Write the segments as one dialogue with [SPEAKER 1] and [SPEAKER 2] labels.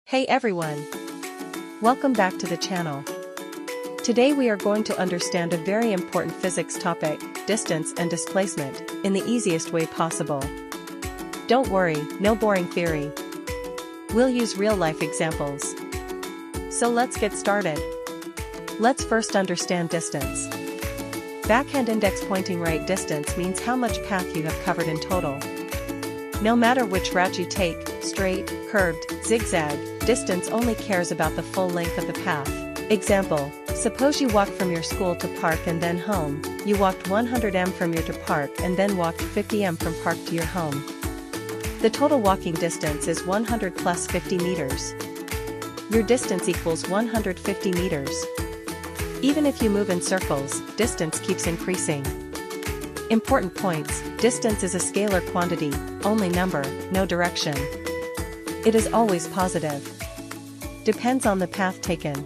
[SPEAKER 1] Hey everyone! Welcome back to the channel. Today we are going to understand a very important physics topic, distance and displacement, in the easiest way possible. Don't worry, no boring theory. We'll use real-life examples. So let's get started. Let's first understand distance. Backhand index pointing right distance means how much path you have covered in total. No matter which route you take, straight, curved, zigzag, distance only cares about the full length of the path. Example, suppose you walked from your school to park and then home, you walked 100 m from your to park and then walked 50 m from park to your home. The total walking distance is 100 plus 50 meters. Your distance equals 150 meters. Even if you move in circles, distance keeps increasing. Important points: distance is a scalar quantity, only number, no direction. It is always positive. Depends on the path taken.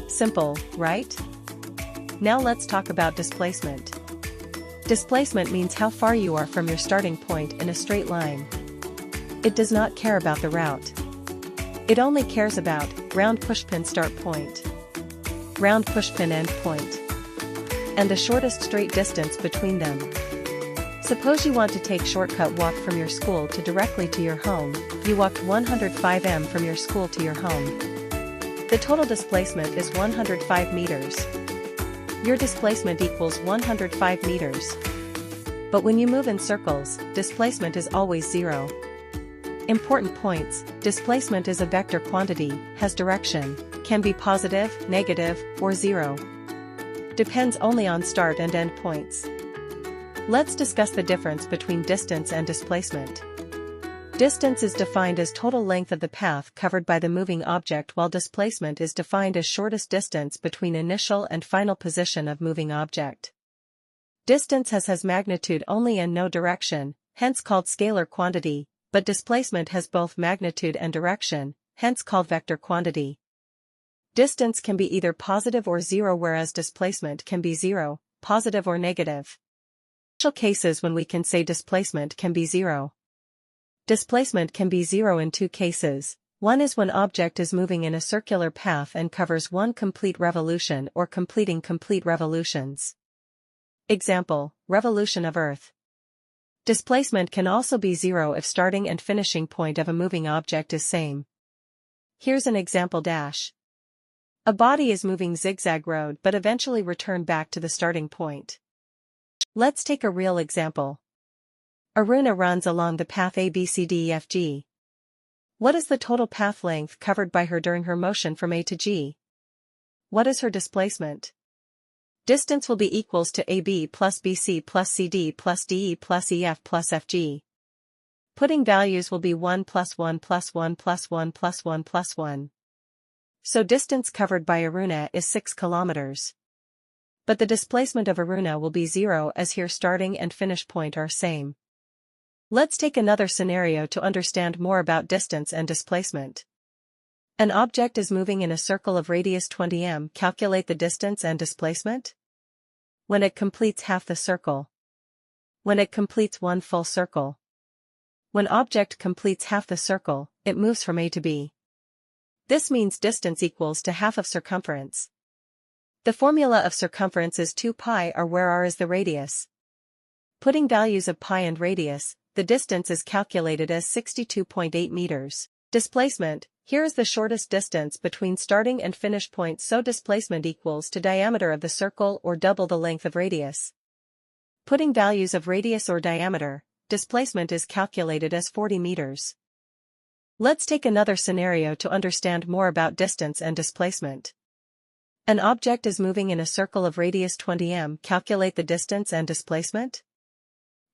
[SPEAKER 1] Simple, right? Now let's talk about displacement. Displacement means how far you are from your starting point in a straight line. It does not care about the route. It only cares about round pushpin start point, round pushpin end point, and the shortest straight distance between them. Suppose you want to take shortcut walk from your school to directly to your home, you walked 105 m from your school to your home. The total displacement is 105 meters. Your displacement equals 105 meters. But when you move in circles, displacement is always zero. Important points: displacement is a vector quantity, has direction, can be positive, negative, or zero. Depends only on start and end points. Let's discuss the difference between distance and displacement. Distance is defined as total length of the path covered by the moving object, while displacement is defined as shortest distance between initial and final position of moving object. Distance has magnitude only and no direction, hence called scalar quantity, but displacement has both magnitude and direction, hence called vector quantity. Distance can be either positive or zero, whereas displacement can be zero, positive or negative. Special cases when we can say displacement can be zero. Displacement can be zero in two cases. One is when object is moving in a circular path and covers one complete revolution or completing complete revolutions. Example, revolution of Earth. Displacement can also be zero if starting and finishing point of a moving object is same. Here's an example dash. A body is moving zigzag road but eventually return back to the starting point. Let's take a real example. Aruna runs along the path ABCDEFG. What is the total path length covered by her during her motion from A to G? What is her displacement? Distance will be equals to AB plus BC plus CD plus DE plus EF plus FG. Putting values will be 1 plus 1 plus 1 plus 1 plus 1 plus 1. So distance covered by Aruna is 6 kilometers. But the displacement of Aruna will be zero, as here starting and finish point are same. Let's take another scenario to understand more about distance and displacement. An object is moving in a circle of radius 20 m. Calculate the distance and displacement when it completes half the circle. When it completes one full circle. When object completes half the circle, it moves from A to B. This means distance equals to half of circumference. The formula of circumference is 2 pi r, where r is the radius. Putting values of pi and radius, the distance is calculated as 62.8 meters. Displacement: here is the shortest distance between starting and finish point, so displacement equals to diameter of the circle or double the length of radius. Putting values of radius or diameter, displacement is calculated as 40 meters. Let's take another scenario to understand more about distance and displacement. An object is moving in a circle of radius 20 m. Calculate the distance and displacement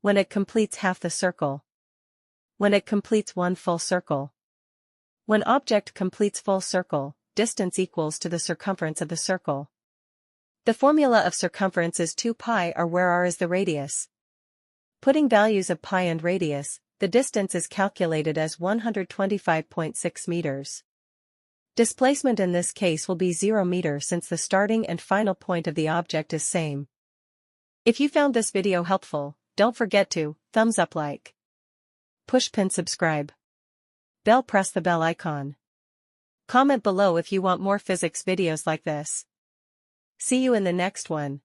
[SPEAKER 1] when it completes half the circle. When it completes one full circle. When object completes full circle, distance equals to the circumference of the circle. The formula of circumference is 2 pi r, where r is the radius. Putting values of pi and radius, the distance is calculated as 125.6 meters. Displacement in this case will be 0 meter, since the starting and final point of the object is same. If you found this video helpful, don't forget to thumbs up, like, push pin, subscribe, bell, press the bell icon. Comment below if you want more physics videos like this. See you in the next one.